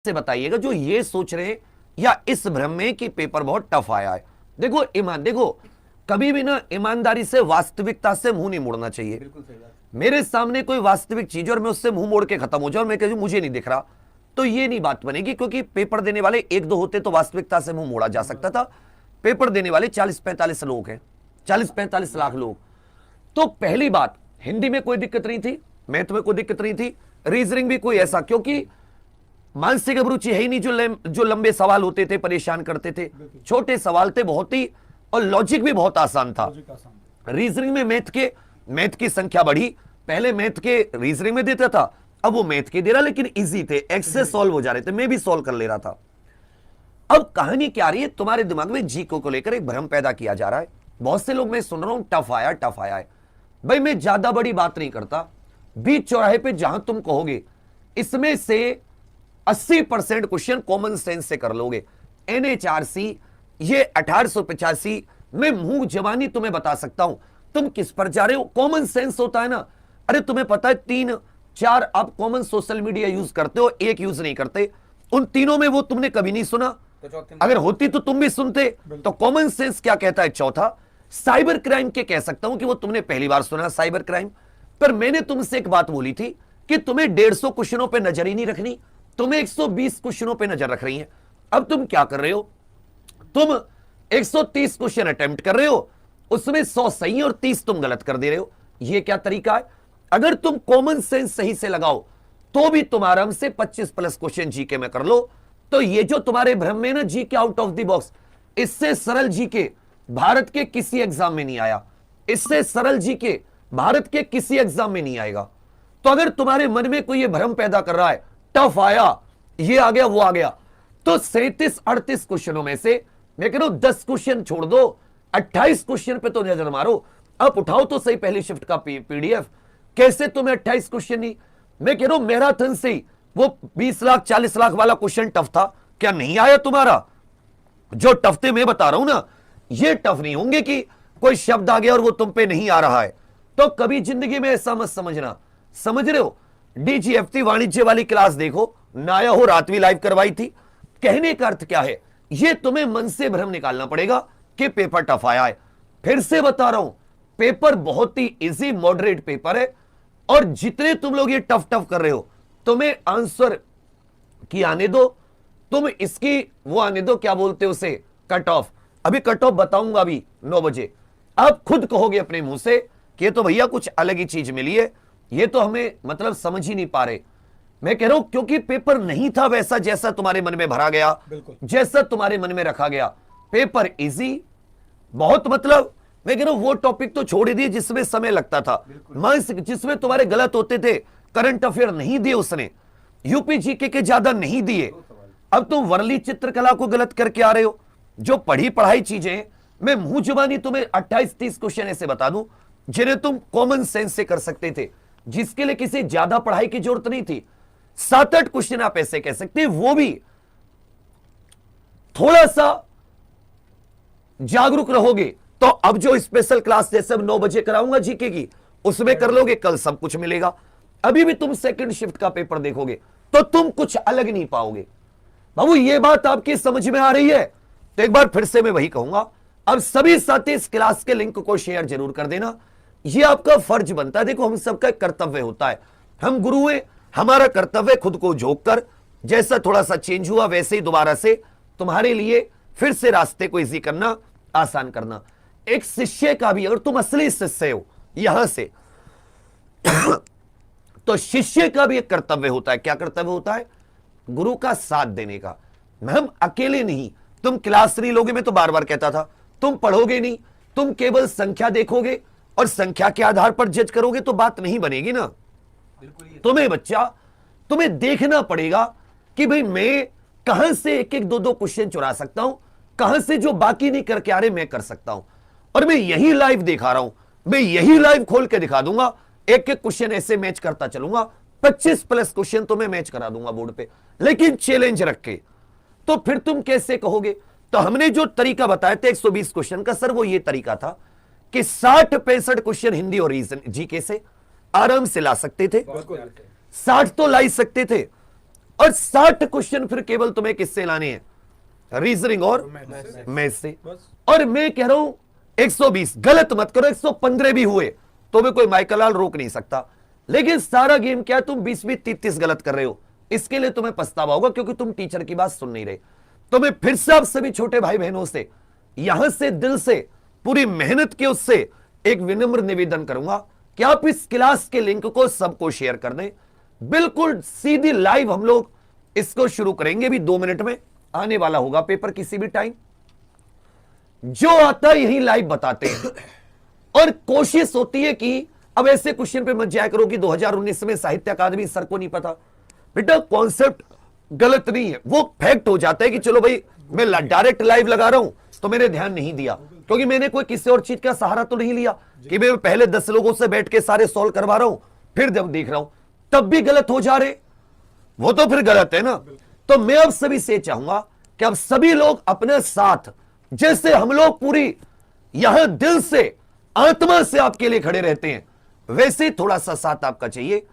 से बताइएगा जो ये सोच रहे हैं या इस भ्रम में कि पेपर बहुत टफ आया है। देखो कभी भी ना ईमानदारी से वास्तविकता से मुंह नहीं मोड़ना चाहिए। बिल्कुल सही बात। मेरे सामने कोई वास्तविक चीज और मैं उससे मुंह मोड़ के खत्म हो जाऊं और मैं कहूं मुझे नहीं दिख रहा, तो ये नहीं बात बनेगी, क्योंकि पेपर देने वाले एक दो होते तो वास्तविकता से मुंह मोड़ा जा सकता था। पेपर देने वाले 40-45 लोग हैं, 40-45 लाख लोग। तो पहली बात, हिंदी में कोई दिक्कत नहीं थी, मैथ में कोई दिक्कत नहीं थी, रीजनिंग भी कोई ऐसा, क्योंकि मानसिक अभिरुचि है ही नहीं जो लंबे सवाल होते थे परेशान करते थे। छोटे सवाल थे बहुत ही, और लॉजिक भी बहुत आसान था। रीजनिंग में मैथ की संख्या बढ़ी, पहले मैथ के रीजनिंग में देता था, अब वो मैथ के दे रहा, लेकिन इजी थे, एक्स से सॉल्व हो जा रहे थे, मैं भी सॉल्व कर ले रहा था। अब कहानी क्या रही है, तुम्हारे दिमाग में जीको को लेकर एक भ्रम पैदा किया जा रहा है। बहुत से लोग मैं सुन रहा हूं टफ आया है। भाई मैं ज्यादा बड़ी बात नहीं करता, बीच चौराहे पे जहां तुम कहोगे इसमें से 80% क्वेश्चन कॉमन सेंस से कर लोगे। एनएचआरसी ये 1885 मैं मुंह जवानी तुम्हें बता सकता हूं, तुम किस पर जा रहे हो। कॉमन सेंस होता है ना, अरे तुम्हें पता है 3-4 आप कॉमन सोशल मीडिया यूज करते हो, एक यूज नहीं करते, उन तीनों में वो तुमने कभी नहीं सुना। तो अगर होती तो तुम भी सुनते। तो कॉमन सेंस क्या कहता है? चौथा, साइबर क्राइम के कह सकता हूं कि वो तुमने पहली बार सुना साइबर क्राइम। पर मैंने तुमसे एक बात बोली थी कि तुम्हें 150 क्वेश्चनों पे नजर ही नहीं रखनी, तुम्हें 120 क्वेश्चनों पे नजर रख रही है। अब तुम क्या कर रहे हो, तुम 130 क्वेश्चन अटेम्प्ट कर रहे हो, उसमें 100 सही और 30 तुम गलत कर दे रहे हो। यह क्या तरीका है? अगर तुम कॉमन सेंस सही से लगाओ तो भी तुम आराम से 25+ क्वेश्चन जीके में कर लो। तो ये जो तुम्हारे भ्रम में ना GK out of the box, इससे सरल जीके भारत के किसी एग्जाम में नहीं आया, इससे सरल जीके भारत के किसी एग्जाम में नहीं आएगा। तो अगर तुम्हारे मन में कोई ये भ्रम पैदा कर रहा है टफ आया, ये आ गया वो आ गया, तो 37-38 क्वेश्चनों में से मैं कह रहा हूं 10 क्वेश्चन छोड़ दो, 28 क्वेश्चन पे तो नजर मारो। अब उठाओ तो सही पहली शिफ्ट का पीडीएफ, कैसे तुम्हें 28 क्वेश्चन नहीं। मैं कह रहा हूं मैराथन से ही वो 20 लाख 40 लाख वाला क्वेश्चन टफ था, क्या नहीं आया तुम्हारा? जो टफ थे मैं बता रहा हूं ना, ये टफ नहीं होंगे कि कोई शब्द आ गया और वो तुम पे नहीं आ रहा है। तो कभी जिंदगी में ऐसा मत समझना, समझ रहे हो? डीजीएफटी वाणिज्य वाली क्लास देखो, नाया हो रातवी लाइव करवाई थी। कहने का अर्थ क्या है, ये तुम्हें मन से भ्रम निकालना पड़ेगा कि पेपर टफ आया है। फिर से बता रहा हूं, पेपर बहुत ही इजी मॉडरेट पेपर है, और जितने तुम लोग ये टफ कर रहे हो, तुम्हें आंसर की आने दो, तुम इसकी वो आने दो, क्या बोलते हो उसे, कट ऑफ। अभी कट ऑफ बताऊंगा अभी 9 बजे। आप खुद कहोगे अपने मुंह से कि ये तो भैया कुछ अलग ही चीज मिली है, ये तो हमें मतलब समझ ही नहीं पा रहे। मैं कह रहा हूं क्योंकि पेपर नहीं था वैसा जैसा तुम्हारे मन में भरा गया, जैसा तुम्हारे मन में रखा गया। पेपर इजी बहुत, मतलब मैं कह रहा हूं वो टॉपिक तो छोड़ ही दिए जिसमें समय लगता था, जिसमें तुम्हारे गलत होते थे। करंट अफेयर नहीं दिए उसने, यूपी जीके के ज्यादा नहीं दिए। अब तुम वर्ली चित्रकला को गलत करके आ रहे हो। जो पढ़ी पढ़ाई चीजें, मैं मुंह जुबानी तुम्हें 28-30 क्वेश्चन ऐसे बता दूं जिन्हें तुम कॉमन सेंस से कर सकते थे, जिसके लिए किसी ज्यादा पढ़ाई की जरूरत नहीं थी। 7-8 क्वेश्चन आप ऐसे कह सकते, वो भी थोड़ा सा जागरूक रहोगे तो अब जो स्पेशल क्लास जैसे 9 बजे कराऊंगा जीके की, उसमें कर लोगे, कल सब कुछ मिलेगा। अभी भी तुम सेकंड शिफ्ट का पेपर देखोगे तो तुम कुछ अलग नहीं पाओगे। बाबू ये बात आपकी समझ में आ रही है? तो एक बार फिर से मैं वही कहूंगा, अब सभी साथी इस क्लास के लिंक को शेयर जरूर कर देना, ये आपका फर्ज बनता है। देखो हम सबका कर्तव्य होता है, हम गुरु हैं, हमारा कर्तव्य खुद को झोंक कर, जैसा थोड़ा सा चेंज हुआ वैसे ही दोबारा से तुम्हारे लिए फिर से रास्ते को इजी करना, आसान करना। एक शिष्य का भी, अगर तुम असली शिष्य हो यहां से तो शिष्य का भी एक कर्तव्य होता है। क्या कर्तव्य होता है? गुरु का साथ देने का। हम अकेले नहीं, तुम क्लास नहीं लोगे, मैं तो बार बार कहता था, तुम पढ़ोगे नहीं, तुम केवल संख्या देखोगे और संख्या के आधार पर जज करोगे तो बात नहीं बनेगी ना। तुम्हें बच्चा, तुम्हें देखना पड़ेगा कि भाई मैं कहां से एक एक 2-2 क्वेश्चन चुरा सकता हूं, कहां से जो बाकी नहीं करके आ रहे मैं कर सकता हूं। और मैं यही लाइव दिखा रहा हूं, मैं यही लाइव खोल के दिखा दूंगा, एक एक क्वेश्चन ऐसे मैच करता चलूंगा, 25+ क्वेश्चन तो मैं मैच करा दूंगा बोर्ड पे, लेकिन चैलेंज रख के। तो फिर तुम कैसे कहोगे? तो हमने जो तरीका बताया था 120 क्वेश्चन का, सर वो ये तरीका था कि 60-65 क्वेश्चन हिंदी और रीजन जीके से आराम से ला सकते थे, 60 तो ला ही सकते थे। और 60 क्वेश्चन फिर केवल तुम्हें किससे लाने हैं, रीजनिंग और मैथ से। और मैं कह रहा हूं 120 गलत मत करो, 115 भी हुए तो भी कोई माइकल लाल रोक नहीं सकता। लेकिन सारा गेम क्या है, तुम 20 33 गलत कर रहे हो, इसके लिए तुम्हें पछतावा होगा क्योंकि तुम टीचर की बात सुन नहीं रहे। तो मैं फिर से आप सभी छोटे भाई बहनों से यहां से दिल से पूरी मेहनत के उससे एक विनम्र निवेदन करूंगा कि आप इस क्लास के लिंक को सबको शेयर कर दें। बिल्कुल सीधी लाइव हम लोग इसको शुरू करेंगे, भी 2 मिनट में आने वाला होगा पेपर किसी भी टाइम। जो आता है यही लाइव बताते हैं और कोशिश होती है कि अब ऐसे क्वेश्चन पे मत जाया करो कि 2019 में साहित्य अकादमी सर को नहीं पता। बेटा कॉन्सेप्ट गलत नहीं है, वो फैक्ट हो जाता है कि चलो भाई मैं डायरेक्ट लाइव लगा रहा हूं तो मैंने ध्यान नहीं दिया क्योंकि मैंने कोई किसी और चीज का सहारा तो नहीं लिया कि मैं पहले 10 लोगों से बैठ के सारे सॉल्व करवा रहा हूं फिर जब देख रहा हूं तब भी गलत हो जा रहे, वो तो फिर गलत है ना। तो मैं अब सभी से चाहूंगा कि अब सभी लोग अपने साथ, जैसे हम लोग पूरी यहां दिल से आत्मा से आपके लिए खड़े रहते हैं, वैसे थोड़ा सा साथ आपका चाहिए।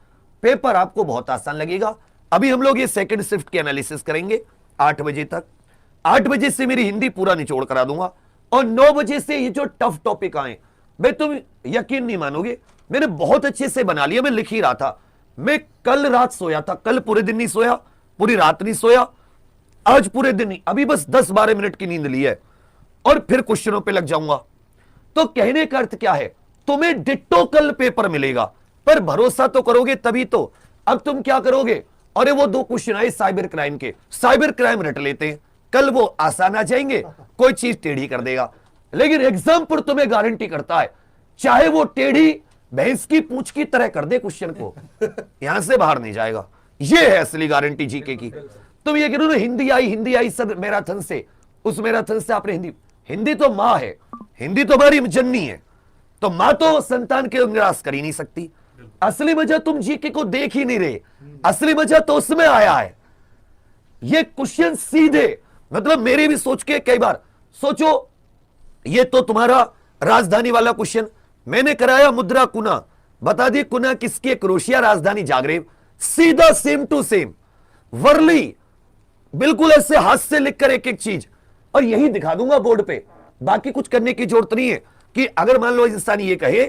पेपर आपको बहुत आसान लगेगा। अभी हम लोग ये सेकंड शिफ्ट की एनालिसिस करेंगे 8 बजे तक। 8 बजे से मेरी हिंदी पूरा निचोड़ करा दूंगा और 9 बजे से ये जो टफ टॉपिक आए, भाई तुम यकीन नहीं मानोगे, मैंने बहुत अच्छे से बना लिया। मैं लिख ही रहा था, मैं कल रात सोया था, कल पूरे दिन नहीं सोया, पूरी रात नहीं सोया, आज पूरे दिन नहीं, अभी बस 10-12 मिनट की नींद ली है और फिर क्वेश्चनों पे लग जाऊंगा। तो कहने का अर्थ क्या है, तुम्हें डिट्टो कल पेपर मिलेगा, पर भरोसा तो करोगे तभी तो। अब तुम क्या करोगे, अरे वो 2 क्वेश्चन आए साइबर क्राइम के, साइबर क्राइम रट लेते हैं, कल वो आसान आ जाएंगे, कोई चीज टेढ़ी कर देगा। लेकिन एग्जाम पर तुम्हें गारंटी करता है, चाहे वो टेढ़ी भैंस की पूंछ की तरह कर दे क्वेश्चन को, यहां से बाहर नहीं जाएगा। ये है असली गारंटी जीके की। तुम ये कह रहे हो हिंदी आई सर मैराथन से, उस मैराथन से आपने हिंदी तो मां है, हिंदी तो हमारी जननी है, तो मां तो संतान के निराश कर ही नहीं सकती। असली मजा तुम जीके को देख ही नहीं रहे, असली मजा तो उसमें आया है। ये क्वेश्चन सीधे, मतलब मेरे भी सोच के कई बार सोचो, ये तो तुम्हारा राजधानी वाला क्वेश्चन मैंने कराया, मुद्रा कुना, बता दी कुना किसकी, क्रोशिया राजधानी जागरेब, सीधा सेम टू सेम वर्ली, बिल्कुल ऐसे हाथ से लिखकर एक एक चीज, और यही दिखा दूंगा बोर्ड पे। बाकी कुछ करने की जरूरत नहीं है कि अगर मान लो इंसान ये कहे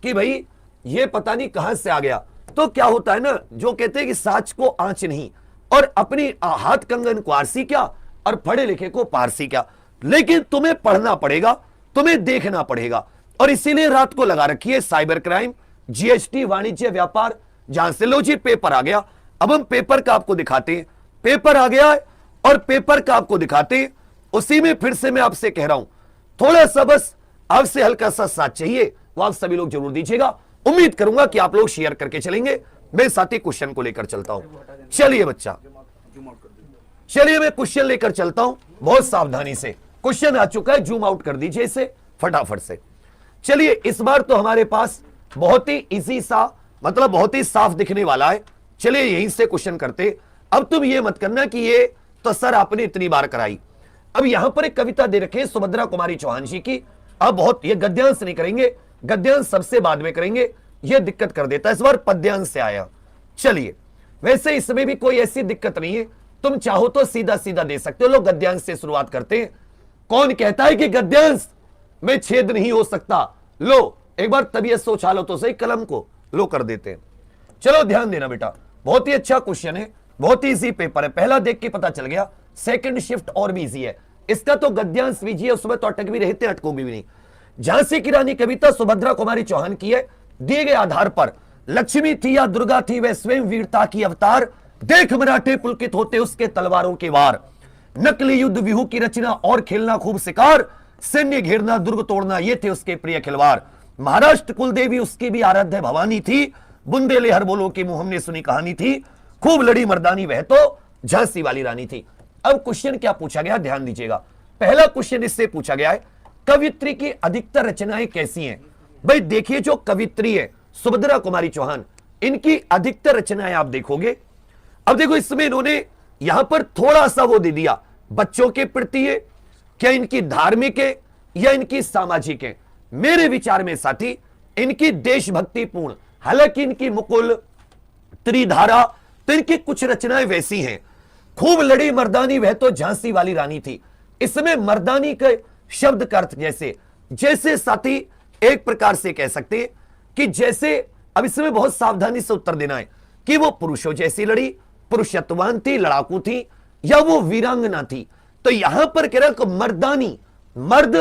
कि भाई ये पता नहीं कहां से आ गया, तो क्या होता है ना, जो कहते हैं कि साच को आंच नहीं, और अपनी हाथ कंगन को आरसी क्या और पढ़े लिखे को पारसी क्या। लेकिन तुम्हें पढ़ना पड़ेगा, तुम्हें देखना पड़ेगा, और इसीलिए रात को लगा रखी है साइबर क्राइम, जीएसटी, वाणिज्य व्यापार, जहां से लो जी पेपर आ गया। अब हम पेपर का आपको दिखाते हैं, पेपर आ गया है और पेपर का आपको दिखाते हैं। उसी में फिर से मैं आपसे कह रहा हूं, थोड़ा सा बस आपसे हल्का सा साथ चाहिए, वो आप सभी लोग जरूर दीजिएगा। उम्मीद करूंगा कि आप लोग शेयर करके चलेंगे। मैं साथ ही क्वेश्चन को लेकर चलता हूं। चलिए बच्चा, चलिए मैं क्वेश्चन लेकर चलता हूं, बहुत सावधानी से। क्वेश्चन आ चुका है, जूम आउट कर दीजिए इसे फटाफट से। चलिए इस बार तो हमारे पास बहुत ही इजी सा, मतलब बहुत ही साफ दिखने वाला है। चलिए यहीं से क्वेश्चन करते। अब तुम ये मत करना कि ये तो सर आपने इतनी बार कराई। अब यहां पर एक कविता दे रखी है सुभद्रा कुमारी चौहान जी की। अब बहुत, ये गद्यांश नहीं करेंगे, गद्यांश सबसे बाद में करेंगे, ये दिक्कत कर देता है। इस बार पद्यांश से आया। चलिए वैसे इसमें भी कोई ऐसी दिक्कत नहीं है, तुम चाहो तो सीधा सीधा दे सकते हो। लोग गद्यांश से शुरुआत करते हैं। कौन कहता है कि गद्यांश में छेद नहीं हो सकता? लो एक बार तबीयत से उछालो तो सही, कलम को लो कर देते हैं। चलो ध्यान देना बेटा, बहुत ही अच्छा क्वेश्चन है, बहुत ही इजी पेपर है। पहला देख के पता चल गया, सेकंड शिफ्ट और भी इजी है। इसका तो गद्यांश वीजिए, उसमें तो अटक भी रहते, अटकोगे भी नहीं। झांसी की रानी कविता सुभद्रा कुमारी चौहान की है। दिए गए आधार पर लक्ष्मी थी या दुर्गा थी, वह स्वयं वीरता की अवतार, देख मराठे पुलकित होते उसके तलवारों के वार, नकली युद्ध व्यूह की रचना और खेलना खूब शिकार, सैन्य घेरना दुर्ग तोड़ना ये थे उसके प्रिय खिलवाड़, महाराष्ट्र कुलदेवी उसकी भी आराध्य भवानी थी, बुंदेले हर बोलो की मुंह हमने सुनी कहानी थी, खूब लड़ी मर्दानी वह तो झांसी वाली रानी थी। अब क्वेश्चन क्या पूछा गया, ध्यान दीजिएगा। पहला क्वेश्चन इससे पूछा गया है, कवित्री की अधिकतर रचनाएं कैसी हैं? भाई देखिए, जो कवित्री है सुभद्रा कुमारी चौहान, इनकी अधिकतर रचनाएं आप देखोगे। अब देखो इसमें इन्होंने यहां पर थोड़ा सा वो दे दिया, बच्चों के प्रति है, क्या इनकी धार्मिक है या इनकी सामाजिक है? मेरे विचार में साथी इनकी देशभक्तिपूर्ण, हालांकि इनकी मुकुल, त्रिधारा, तो इनकी कुछ रचनाएं वैसी हैं खूब लड़ी मर्दानी वह तो झांसी वाली रानी थी। इसमें मर्दानी के शब्द का अर्थ जैसे जैसे साथी एक प्रकार से कह सकते हैं कि जैसे, अब इसमें बहुत सावधानी से उत्तर देना है कि वो पुरुषों जैसी लड़ी, पुरुषत्वान थी, लड़ाकू थी, या वो वीरांगना थी। तो यहां पर कह रहा मर्दानी, मर्द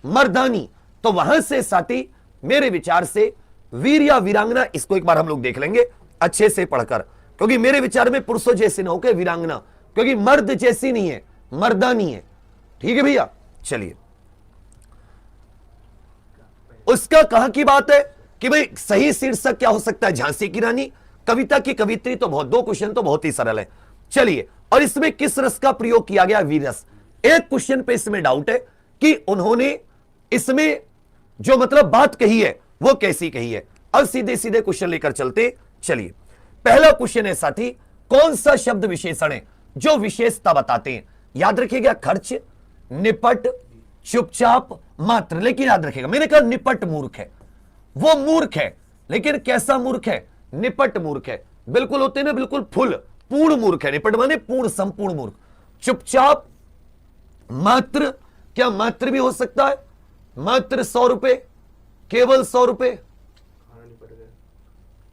मर्दानी, तो वहां से साथी मेरे विचार से वीर या वीरांगना, इसको एक बार हम लोग देख लेंगे अच्छे से पढ़कर, क्योंकि मेरे विचार में पुरुषों जैसे ना होकर वीरांगना, क्योंकि मर्द जैसी नहीं है, मर्दानी है। ठीक है भैया, चलिए। उसका कहां की बात है कि भाई सही शीर्षक क्या हो सकता है, झांसी की रानी, कविता की कवित्री, तो बहुत, दो क्वेश्चन तो बहुत ही सरल है। चलिए, और इसमें किस रस का प्रयोग किया गया, वीरस। एक क्वेश्चन पे इसमें डाउट है कि उन्होंने इसमें जो मतलब बात कही है वो कैसी कही है। अब सीधे सीधे क्वेश्चन लेकर चलते। चलिए, पहला क्वेश्चन है साथी, कौन सा शब्द विशेषण है जो विशेषता बताते हैं। याद रखिएगा, खर्च, निपट, चुपचाप, मात्र। लेकिन याद रखिएगा, मैंने कहा निपट मूर्ख है, वो मूर्ख है, लेकिन कैसा मूर्ख है, निपट मूर्ख है। बिल्कुल होते ना, बिल्कुल फुल पूर्ण मूर्ख है। निपट माने पूर्ण, संपूर्ण मूर्ख। चुपचाप, मात्र, क्या मात्र भी हो सकता है, मात्र 100 रुपए, केवल 100 रुपए,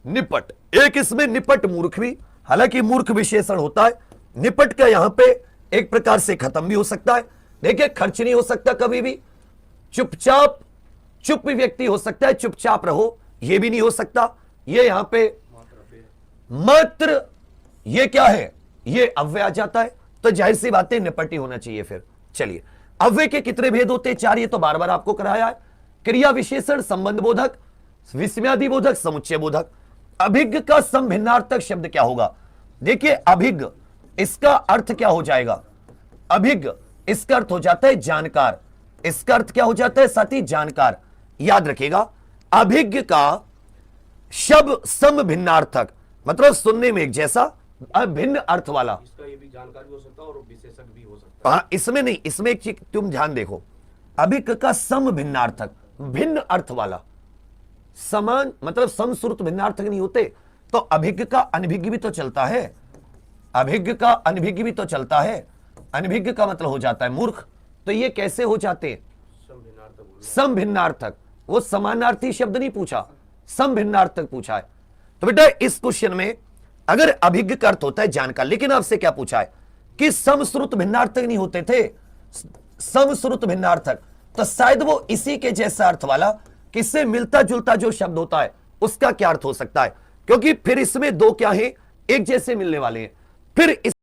निपट। एक इसमें निपट मूर्ख भी, हालांकि मूर्ख विशेषण होता है। निपट का यहां पे एक प्रकार से खत्म भी हो सकता है। देखिए, खर्च नहीं हो सकता कभी भी। चुपचाप, चुप व्यक्ति हो सकता है, चुपचाप रहो, यह भी नहीं हो सकता। ये यहां पे मात्र, ये क्या है, ये अव्यय आ जाता है, तो जाहिर सी बात है निपट ही होना चाहिए फिर। चलिए, अव्यय के कितने भेद होते हैं, 4, ये तो बार बार आपको कराया है। क्रिया विशेषण, संबंध बोधक, विस्मयादि बोधक, समुच्चय बोधक। अभिज्ञ का समभिन्नार्थक शब्द क्या होगा। देखिए, अभिज्ञ इसका अर्थ क्या हो जाएगा, अभिज्ञ इसका अर्थ हो जाता है जानकार। इसका अर्थ क्या हो जाता है साथी, जानकार। याद रखिएगा, अभिज्ञ का शब्द समभिन्नार्थक, मतलब सुनने में एक जैसा, अभिन्न अर्थ वाला। इसका ये भी जानकार भी हो सकता है और विशेषक भी हो सकता है। हाँ, इसमें नहीं, इसमें एक चीज तुम ध्यान देखो, अभिज्ञ का समभिन्नार्थक, भिन्न अर्थ वाला। समान मतलब समश्रुत भिन्नार्थक नहीं होते, तो अभिज्ञ का अनभिज्ञ भी तो चलता है, अभिज्ञ का अनभिज्ञ भी तो चलता है। अनभिज्ञ का मतलब हो जाता है मूर्ख, तो ये कैसे हो जाते, समभिन्नार्थक। वो समानार्थी शब्द नहीं पूछा, समभिन्नार्थक पूछा है। तो बेटा इस क्वेश्चन में अगर अभिज्ञ का अर्थ होता है जानकार, लेकिन आपसे क्या पूछा है कि समश्रुत भिन्नार्थक नहीं होते थे, समश्रुत भिन्नार्थक, तो शायद वो इसी के जैसा अर्थ वाला, किससे मिलता जुलता जो शब्द होता है उसका क्या अर्थ हो सकता है, क्योंकि फिर इसमें दो क्या है, एक जैसे मिलने वाले हैं। फिर इस